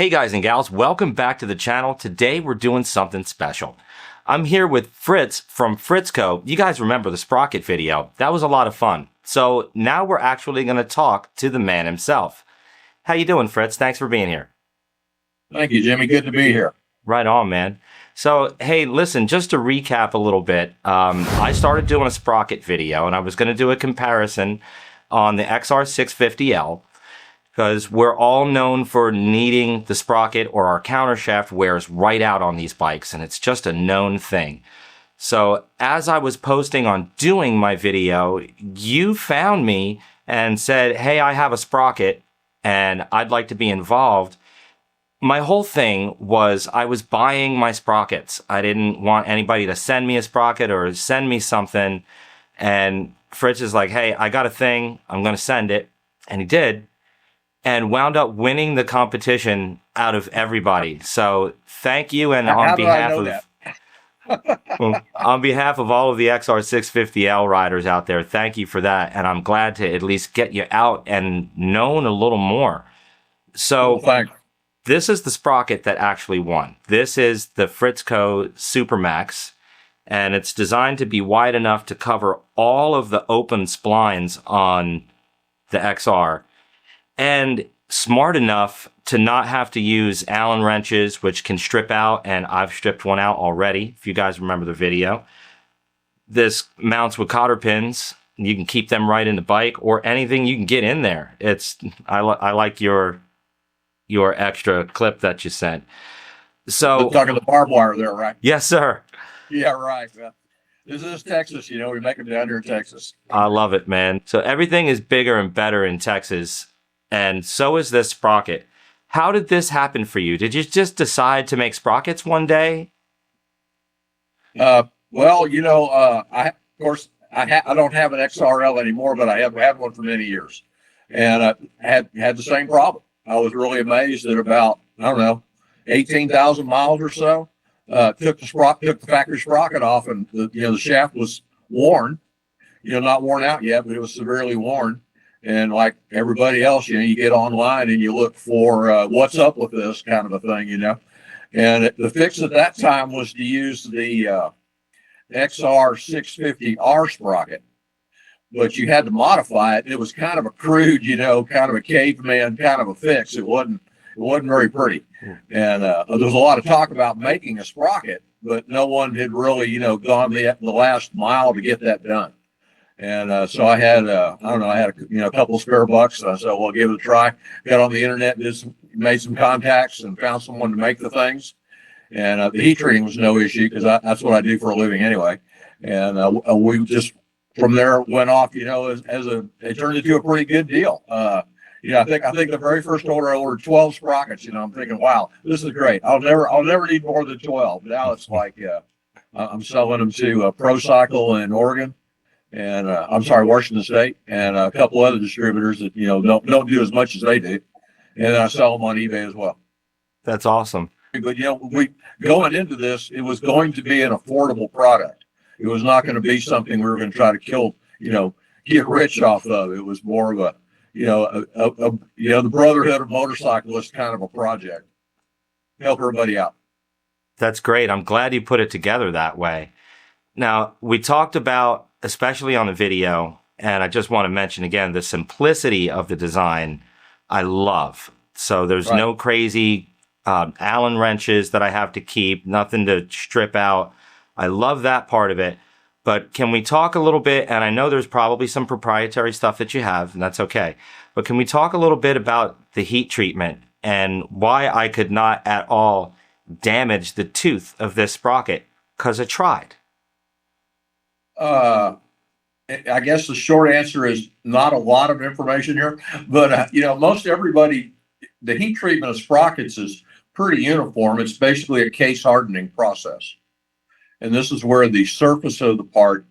Hey guys and gals, welcome back to the channel. Today we're doing something special. I'm here with Fritz from FritzCo. You guys remember the Sprocket video. That was a lot of fun. So now we're actually going to talk to the man himself. How you doing, Fritz? Thanks for being here. Thank you, Jimmy. Good to be here. Right on, man. So, hey, listen, just to recap a little bit, I started doing a Sprocket video and I was going to do a comparison on the XR650L. Because we're all known for needing the sprocket, or our countershaft wears right out on these bikes, and it's just a known thing. So as I was posting on doing my video, you found me and said, hey, I have a sprocket and I'd like to be involved. My whole thing was I was buying my sprockets. I didn't want anybody to send me a sprocket or send me something. And Fritz is like, hey, I got a thing. I'm going to send it. And he did. And wound up winning the competition out of everybody. So thank you, and on behalf of all of the XR650L riders out there, thank you for that. And I'm glad to at least get you out and known a little more. So this is the sprocket that actually won. This is the FritzCo Supermax, and it's designed to be wide enough to cover all of the open splines on the XR. And smart enough to not have to use Allen wrenches, which can strip out, and I've stripped one out already, if you guys remember the video. This mounts with cotter pins. You can keep them right in the bike, or anything you can get in there. I like your extra clip that you sent. So you're talking the barbed wire there, right? Yes, sir. Yeah, right. This is Texas, we make them down here in Texas. I love it, man. So everything is bigger and better in Texas. And so is this sprocket. How did this happen for you? Did you just decide to make sprockets one day? Well, I don't have an XRL anymore, but I have had one for many years, and I had the same problem. I was really amazed that about 18,000 miles or so, took the factory sprocket off, and the shaft was worn, not worn out yet, but it was severely worn. And like everybody else, you get online and you look for what's up with this kind of a thing, And the fix at that time was to use the XR650R sprocket, but you had to modify it. It was kind of a crude, kind of a caveman kind of a fix. It wasn't very pretty. And there was a lot of talk about making a sprocket, but no one had really, gone the last mile to get that done. And so I had, a couple of spare bucks. I said, well, I'll give it a try. Got on the internet, made some contacts, and found someone to make the things. And the heat treating was no issue because that's what I do for a living anyway. And we just from there went off, it turned into a pretty good deal. I think the very first order I ordered 12 sprockets. I'm thinking, wow, this is great. I'll never need more than 12. Now it's like I'm selling them to ProCycle in Oregon. And Washington State, and a couple other distributors that don't do as much as they do, and then I sell them on eBay as well. That's awesome. But we going into this, it was going to be an affordable product. It was not going to be something we were going to try to get rich off of. It was more of a the brotherhood of motorcyclists kind of a project. Help everybody out. That's great. I'm glad you put it together that way. Now, we talked about, especially on the video, and I just want to mention again, the simplicity of the design I love. So there's no crazy Allen wrenches that I have to keep, nothing to strip out. I love that part of it. But can we talk a little bit, and I know there's probably some proprietary stuff that you have, and that's okay, but can we talk a little bit about the heat treatment and why I could not at all damage the tooth of this sprocket? Because I tried. I guess the short answer is not a lot of information here, but most everybody, the heat treatment of sprockets is pretty uniform. It's basically a case hardening process, and this is where the surface of the part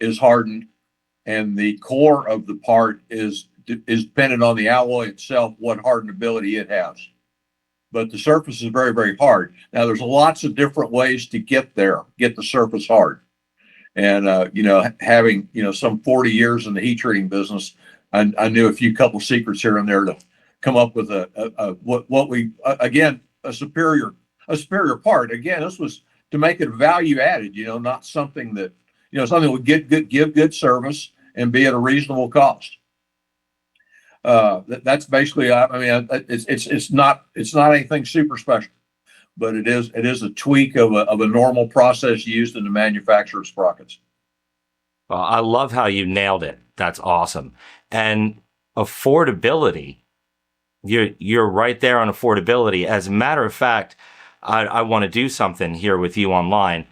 is hardened, and the core of the part is dependent on the alloy itself, what hardenability it has. But the surface is very, very hard. Now, there's lots of different ways to get the surface hard. And, having, some 40 years in the heat treating business, I knew a couple secrets here and there come up with what we again a superior part. Again, this was to make it value added, not something that something that would give good service and be at a reasonable cost. That's basically, I mean, it's not anything super special, but it is a tweak of a normal process used in the manufacture of sprockets. Well, I love how you nailed it. That's awesome. And affordability, you're right there on affordability. As a matter of fact, I want to do something here with you online,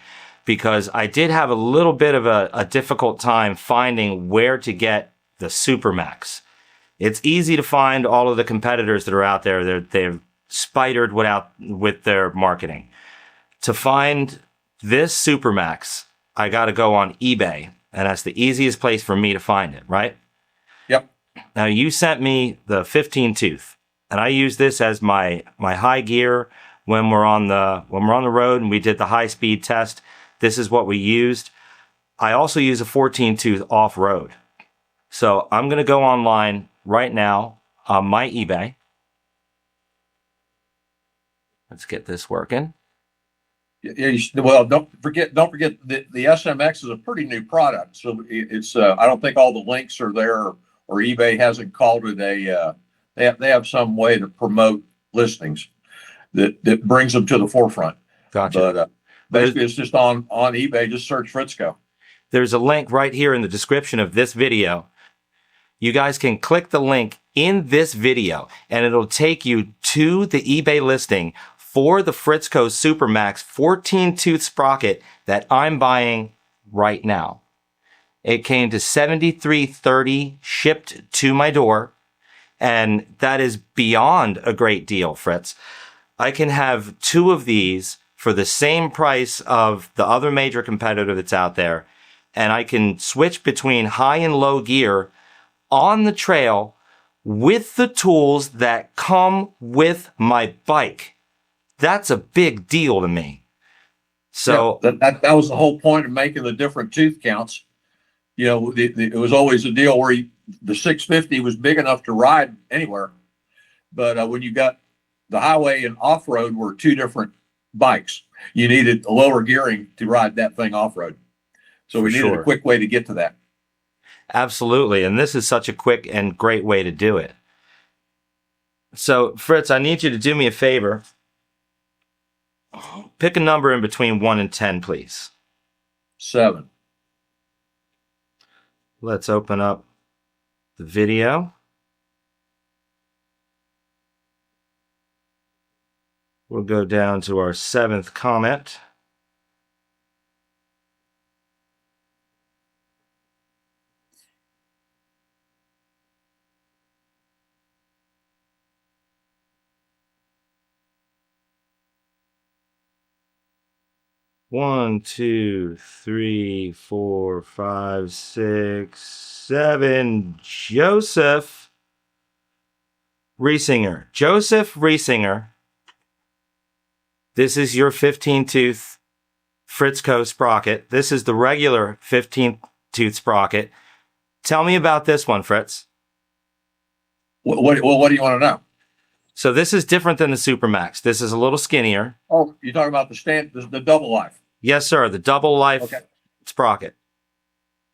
because I did have a little bit of a difficult time finding where to get the Supermax. It's easy to find all of the competitors that are out there. They've spidered with their marketing. To find this Supermax, I got to go on eBay, and that's the easiest place for me to find it, right? Yep. Now, you sent me the 15 tooth, and I use this as my high gear when we're on the road and we did the high speed test. This is what we used. I also use a 14 tooth off road. So I'm going to go online right now on my eBay. Let's get this working. Yeah, well, don't forget the SMX is a pretty new product, so it's I don't think all the links are there, or eBay hasn't called it they have some way to promote listings that brings them to the forefront. Gotcha. But basically, it's just on eBay. Just search FritzCo. There's a link right here in the description of this video. You guys can click the link in this video, and it'll take you to the eBay listing for the FritzCo Supermax 14 tooth sprocket that I'm buying right now. It came to $73.30 shipped to my door, and that is beyond a great deal, Fritz. I can have 2 of these for the same price of the other major competitor that's out there, and I can switch between high and low gear on the trail with the tools that come with my bike. That's a big deal to me. So yeah, that was the whole point of making the different tooth counts. It was always a deal where the 650 was big enough to ride anywhere, but when you got the highway and off-road were 2 different bikes, you needed a lower gearing to ride that thing off-road. So we needed a quick way to get to that. Absolutely. And this is such a quick and great way to do it. So, Fritz, I need you to do me a favor. Pick a number in between 1 and 10, please. 7. Let's open up the video. We'll go down to our 7th comment. One, 2, 3, 4, 5, 6, 7. Joseph Riesinger. Joseph Riesinger. This is your 15 tooth FritzCo sprocket. This is the regular 15 tooth sprocket. Tell me about this one, Fritz. What do you want to know? So this is different than the Supermax. This is a little skinnier. Oh, you're talking about the double life. Yes, sir. The double life sprocket.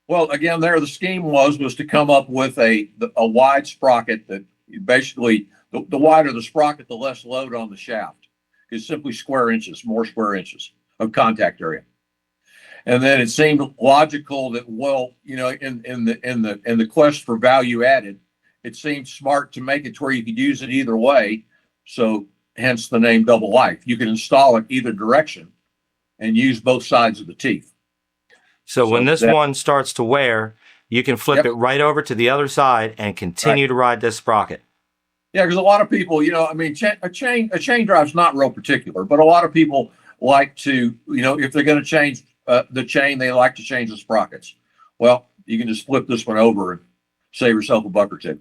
Well, again, the scheme was to come up with a wide sprocket that basically the wider the sprocket, the less load on the shaft. It's simply more square inches of contact area. And then it seemed logical that, in the quest for value added, it seemed smart to make it to where you could use it either way. So hence the name double life. You can install it either direction and use both sides of the teeth. So when this one starts to wear, you can flip it right over to the other side and continue to ride this sprocket. Yeah, because a lot of people, a chain drive's not real particular, but a lot of people like to, if they're going to change the chain, they like to change the sprockets. Well, you can just flip this one over and save yourself a buck or 2.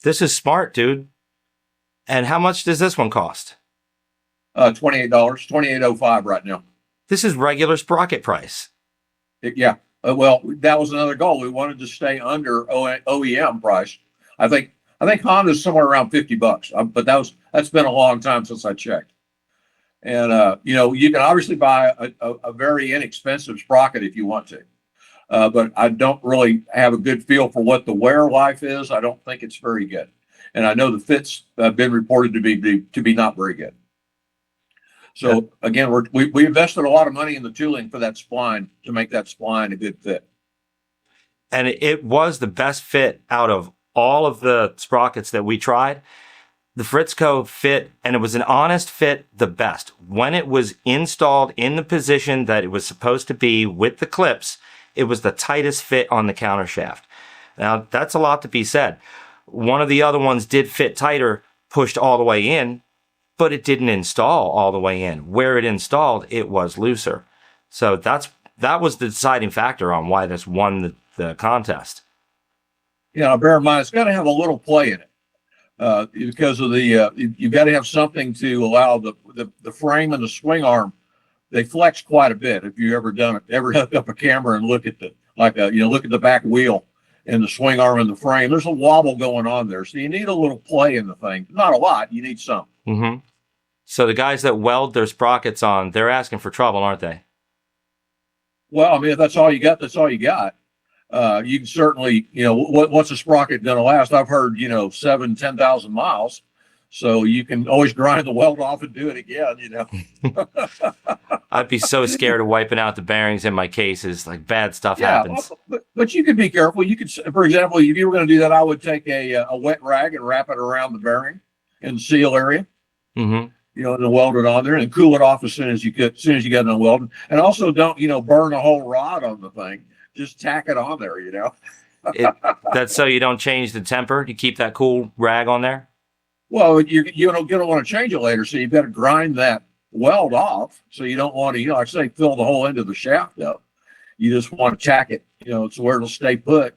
This is smart, dude. And how much does this one cost? $28, $28.05 right now. This is regular sprocket price. Well, that was another goal. We wanted to stay under OEM price. I think I think Honda's somewhere around $50, but that's been a long time since I checked. And you know, you can obviously buy a very inexpensive sprocket if you want to, but I don't really have a good feel for what the wear life is. I don't think it's very good, and I know the fits have been reported to be not very good. So again, we invested a lot of money in the tooling for that spline to make that spline a good fit. And it was the best fit out of all of the sprockets that we tried. The FritzCo fit, and it was an honest fit, the best. When it was installed in the position that it was supposed to be with the clips, it was the tightest fit on the countershaft. Now, that's a lot to be said. One of the other ones did fit tighter, pushed all the way in, but it didn't install all the way in. Where it installed, it was looser. So that was the deciding factor on why this won the contest. Yeah, bear in mind, it's got to have a little play in it because of the, you've got to have something to allow the frame and the swing arm. They flex quite a bit. If you ever hook up a camera and look at look at the back wheel and the swing arm and the frame, there's a wobble going on there. So you need a little play in the thing. Not a lot, you need some. Mm-hmm. So the guys that weld their sprockets on, they're asking for trouble, aren't they? Well, I mean, if that's all you got, that's all you got. You can certainly, what's a sprocket going to last? I've heard, 10,000 miles. So you can always grind the weld off and do it again, I'd be so scared of wiping out the bearings in my cases. Like bad stuff happens. But you could be careful. You could, for example, if you were going to do that, I would take a wet rag and wrap it around the bearing and the seal area. Mm-hmm. And weld it on there and cool it off as soon as you get it done welding. And also don't, burn a whole rod on the thing. Just tack it on there, That's so you don't change the temper. You keep that cool rag on there. Well, you don't want to change it later, so you've got to grind that weld off. So you don't want to, like I say, fill the whole end of the shaft up. You just want to tack it, so where it'll stay put,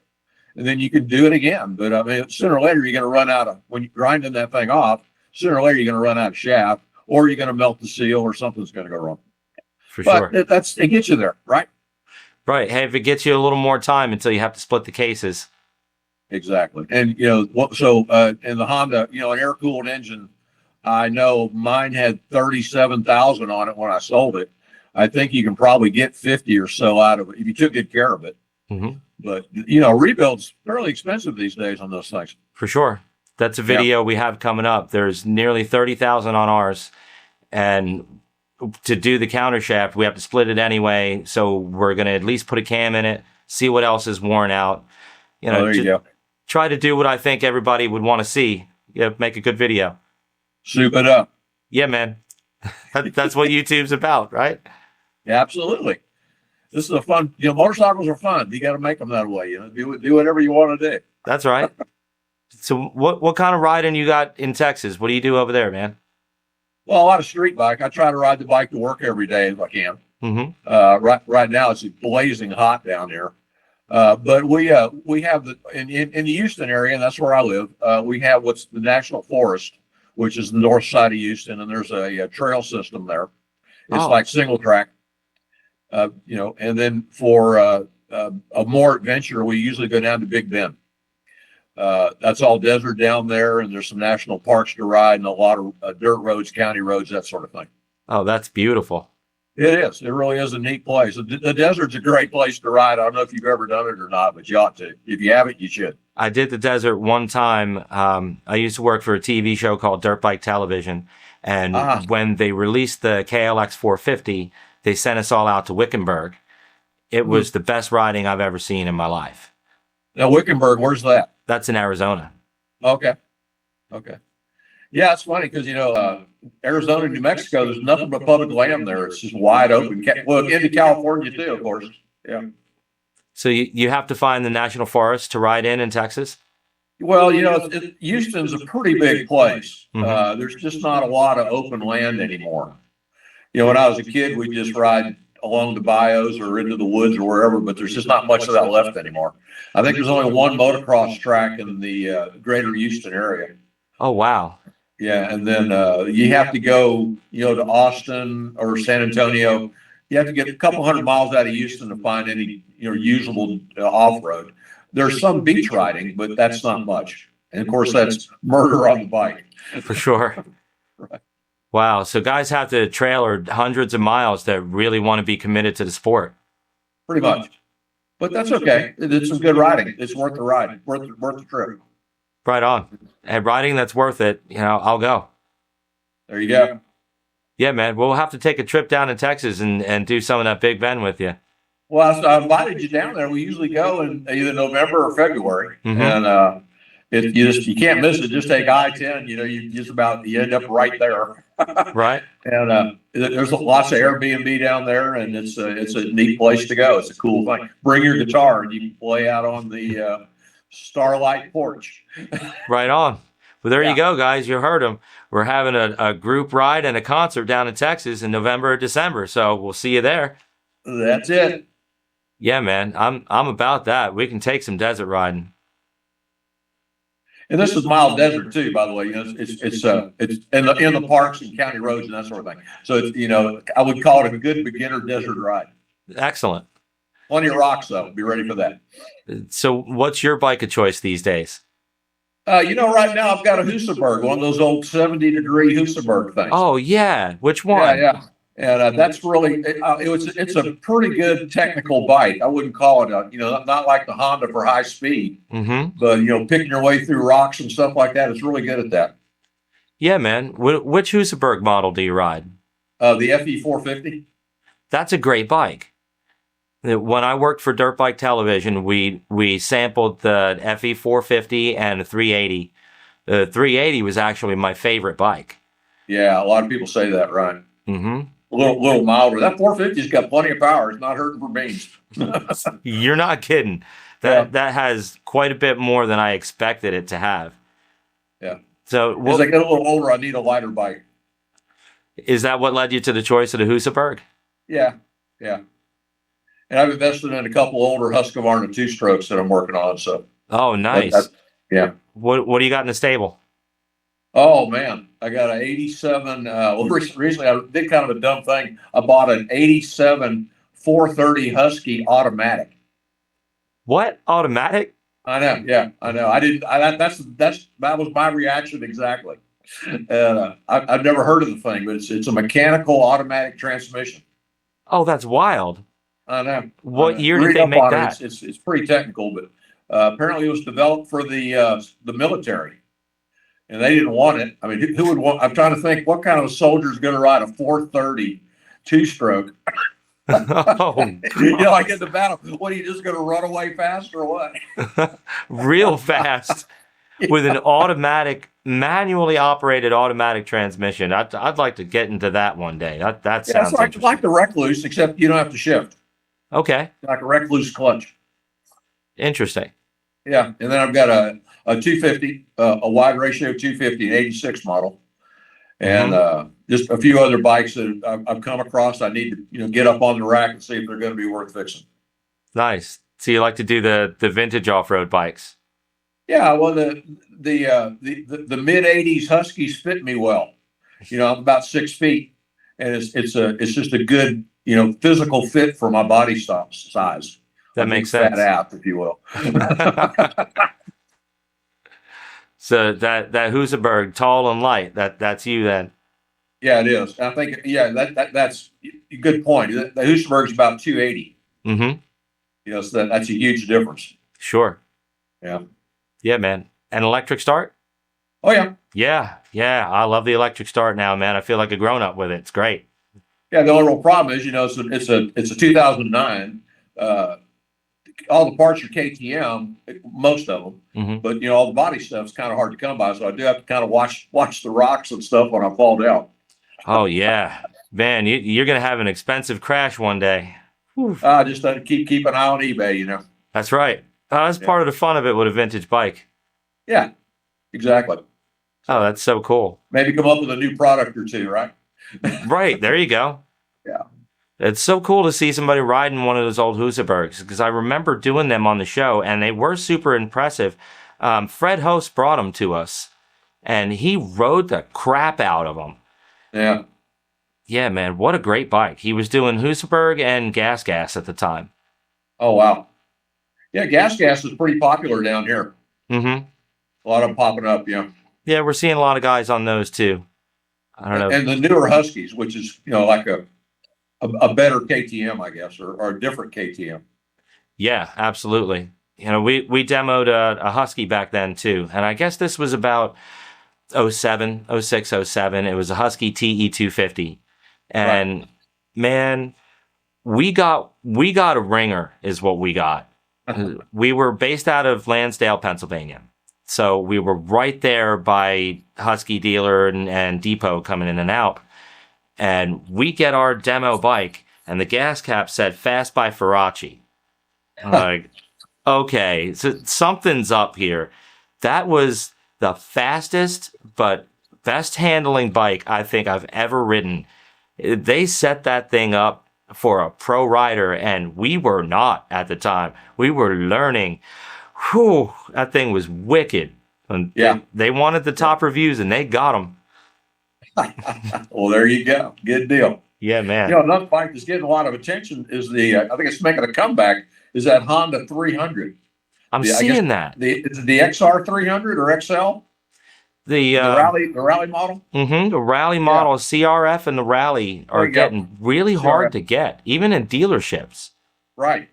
and then you can do it again. But I mean, sooner or later you're going to run out of, when you're grinding that thing off. Sooner or later you're going to run out of shaft, or you're going to melt the seal, or something's going to go wrong. For sure. But it gets you there, right? Right. Hey, if it gets you a little more time until you have to split the cases. Exactly. And, in the Honda, an air-cooled engine, I know mine had 37,000 on it when I sold it. I think you can probably get 50 or so out of it if you took good care of it. Mm-hmm. But, rebuild's fairly expensive these days on those things. For sure. That's a video we have coming up. There's nearly 30,000 on ours. And to do the countershaft, we have to split it anyway. So we're going to at least put a cam in it, see what else is worn out. There you go. Try to do what I think everybody would want to see. Make a good video. Soup it up. Yeah, man. That's what YouTube's about, right? Yeah, absolutely. This is a fun, motorcycles are fun. You got to make them that way. Do whatever you want to do. That's right. So what kind of riding you got in Texas? What do you do over there, man? Well, a lot of street bike. I try to ride the bike to work every day if I can. Mm-hmm. Right now it's blazing hot down here. But we have in the Houston area, and that's where I live. We have what's the National Forest, which is the north side of Houston, and there's a trail system there. It's like single track, and then for a more adventure, we usually go down to Big Bend. That's all desert down there, and there's some national parks to ride and a lot of dirt roads, county roads, that sort of thing. Oh, that's beautiful. It is. It really is a neat place. The desert's a great place to ride. I don't know if you've ever done it or not, but you ought to. If you haven't, you should. I did the desert one time. I used to work for a TV show called Dirt Bike Television. And when they released the KLX 450, they sent us all out to Wickenburg. It was the best riding I've ever seen in my life. Now, Wickenburg, where's that? That's in Arizona. Okay. Yeah, it's funny because, Arizona, New Mexico, there's nothing but public land there. It's just wide open. Well, into California, too, of course. Yeah. So you have to find the national forest to ride in Texas? Well, Houston's a pretty big place. There's just not a lot of open land anymore. When I was a kid, we'd just ride along the bios or into the woods or wherever, but there's just not much of that left anymore. I think there's only one motocross track in the greater Houston area. Oh, wow. Yeah, and then you have to go, to Austin or San Antonio. You have to get a couple hundred miles out of Houston to find any, usable off-road. There's some beach riding, but that's not much. And of course, that's murder on the bike. For sure. Right. Wow. So guys have to trailer hundreds of miles that really want to be committed to the sport. Pretty much. But that's okay. It's some good riding. It's worth the ride, worth the trip. Right on. And riding that's worth it, I'll go. There you go. Yeah, man. We'll have to take a trip down to Texas and do some of that Big Bend with you. Well, I invited you down there. We usually go in either November or February. And you can't miss it. Just take I-10, you end up right there. Right. And there's lots of Airbnb down there, and it's a neat place to go. It's a cool thing. Bring your guitar and you can play out on the starlight porch. Right on. Well, there you go, guys. You heard them. We're having a group ride and a concert down in Texas in November or December. So we'll see you there. That's it. Yeah, man. I'm about that. We can take some desert riding. And this is mild desert too, by the way. It's in the parks and county roads and that sort of thing. So it's, I would call it a good beginner desert ride. Excellent. Plenty of rocks though. Be ready for that. So what's your bike of choice these days? Right now I've got a Husaberg, one of those old 70-degree Husaberg things. Oh yeah, which one? Yeah. And that's really it's a pretty good technical bike. I wouldn't call it not like the Honda for high speed, but picking your way through rocks and stuff like that. It's really good at that. Yeah, man. Which Husaberg model do you ride? The FE450. That's a great bike. When I worked for Dirt Bike Television, we sampled the FE450 and the 380. The 380 was actually my favorite bike. Yeah, a lot of people say that, right? A little milder. That 450's got plenty of power. It's not hurting for beans. You're not kidding. That has quite a bit more than I expected it to have. Yeah. So as I get a little older, I need a lighter bike. Is that what led you to the choice of the Husaberg? Yeah. And I've invested in a couple older Husqvarna 2-strokes that I'm working on. So. Oh, nice. Yeah. What do you got in the stable? Oh man, I got an 87. Recently I did kind of a dumb thing. I bought an 87 430 Husky automatic. What? Automatic? I know. Yeah, I know. I didn't. That was my reaction exactly. And I've never heard of the thing, but it's a mechanical automatic transmission. Oh, that's wild. I know. What year did they make that? It's pretty technical, but apparently it was developed for the military. And they didn't want it. I mean, who would want? I'm trying to think what kind of soldier is going to ride a 430 2-stroke. Oh, like in the battle, what are you just going to run away fast or what? Real fast with an automatic, manually operated automatic transmission. I'd like to get into that one day. That sounds it's like the Recluse, except you don't have to shift. Okay. Like a Recluse clutch. Interesting. Yeah, and then I've got a 250, a wide ratio 250, an 86 model, and just a few other bikes that I've come across. I need to get up on the rack and see if they're going to be worth fixing. Nice. So you like to do the vintage off-road bikes? Yeah, well the mid 80s Huskies fit me well. I'm about 6 feet, and it's just a good physical fit for my body size. That makes sense. Fat out, if you will. So that Husaberg, tall and light, that's you then. Yeah, it is. I think that's a good point. The Husaberg's about 280. So that's a huge difference. Sure. Yeah. Yeah, man. An electric start? Oh yeah. Yeah. I love the electric start now, man. I feel like a grown up with it. It's great. Yeah. The only real problem is, it's a 2009. All the parts are KTM, most of them, but all the body stuff's kind of hard to come by. So I do have to kind of watch the rocks and stuff when I fall down. Oh yeah, man, you're gonna have an expensive crash one day. Just keep an eye on eBay. That's right. That's part of the fun of it with a vintage bike. Yeah, exactly. Oh, that's so cool. Maybe come up with a new product or two, right? Right there, you go. Yeah. It's so cool to see somebody riding one of those old Husabergs because I remember doing them on the show and they were super impressive. Fred Huss brought them to us and he rode the crap out of them. Yeah. Yeah, man. What a great bike. He was doing Husaberg and Gas at the time. Oh, wow. Yeah, Gas is pretty popular down here. A lot of them popping up, yeah. Yeah, we're seeing a lot of guys on those too. I don't know. And the newer Huskies, which is, like a better KTM, I guess, or a different KTM. Yeah, absolutely. We demoed a Husky back then too. And I guess this was about 07, 06, 07. It was a Husky TE250. And Right. man, we got a ringer is what we got. We were based out of Lansdale, Pennsylvania. So we were right there by Husky dealer and depot coming in and out. And we get our demo bike and the gas cap said fast by Faraci. I'm like, okay, so something's up here. That was the fastest but best handling bike I think I've ever ridden. They set that thing up for a pro rider, and we were not at the time. We were learning. Whew, that thing was wicked. And Yeah. they wanted the top reviews, and they got them. Well, there you go. Good deal. Yeah, man. Another bike that's getting a lot of attention is I think it's making a comeback, is that Honda 300. I'm seeing that. Is it the XR 300 or XL? The rally model? the rally model, CRF and the rally are getting really hard to get, even in dealerships. Right.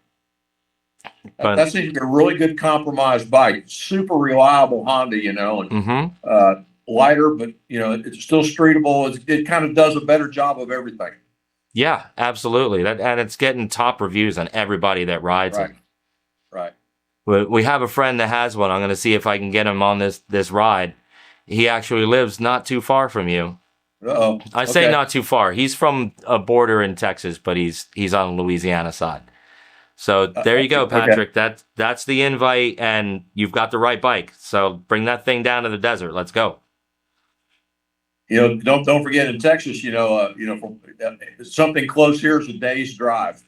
But, that seems to be a really good compromise bike. Super reliable Honda, and lighter, but it's still streetable. It kind of does a better job of everything. yeah, absolutely. And it's getting top reviews on everybody that rides it. Right. We have a friend that has one. I'm going to see if I can get him on this ride. He actually lives not too far from you. Uh-oh. I say not too far. He's from a border in Texas, but he's on the Louisiana side. So there you go, Patrick. Okay. That's the invite, and you've got the right bike. So bring that thing down to the desert. Let's go. Don't forget in Texas, something close here is a day's drive.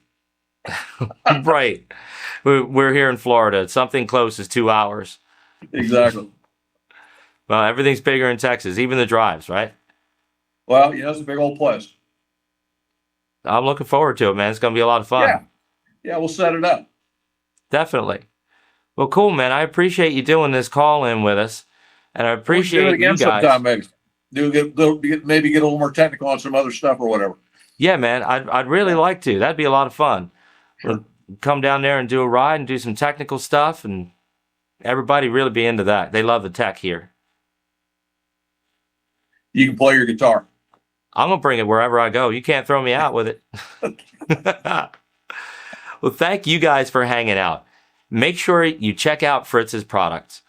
Right. We're here in Florida. Something close is 2 hours. Exactly. Well, everything's bigger in Texas, even the drives, right? Well, it's a big old place. I'm looking forward to it, man. It's going to be a lot of fun. Yeah, we'll set it up. Definitely. Well, cool, man. I appreciate you doing this call in with us, and I appreciate we'll do it again you guys. sometime, maybe. Maybe get a little more technical on some other stuff or whatever. Yeah, man. I'd really like to. That'd be a lot of fun. Sure. We'll come down there and do a ride and do some technical stuff, and everybody really be into that. They love the tech here. You can play your guitar. I'm going to bring it wherever I go. You can't throw me out with it. Well, thank you guys for hanging out. Make sure you check out Fritz's products.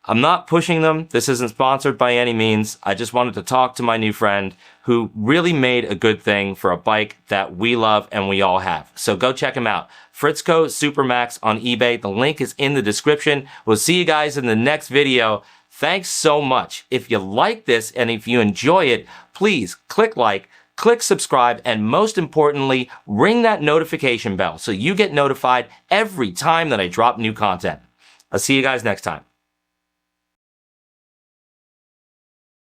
I'm not pushing them. This isn't sponsored by any means. I just wanted to talk to my new friend who really made a good thing for a bike that we love and we all have. So go check him out. FritzCo Supermax on eBay. The link is in the description. We'll see you guys in the next video. Thanks so much. If you like this and if you enjoy it, please click like, click subscribe, and most importantly, ring that notification bell so you get notified every time that I drop new content. I'll see you guys next time.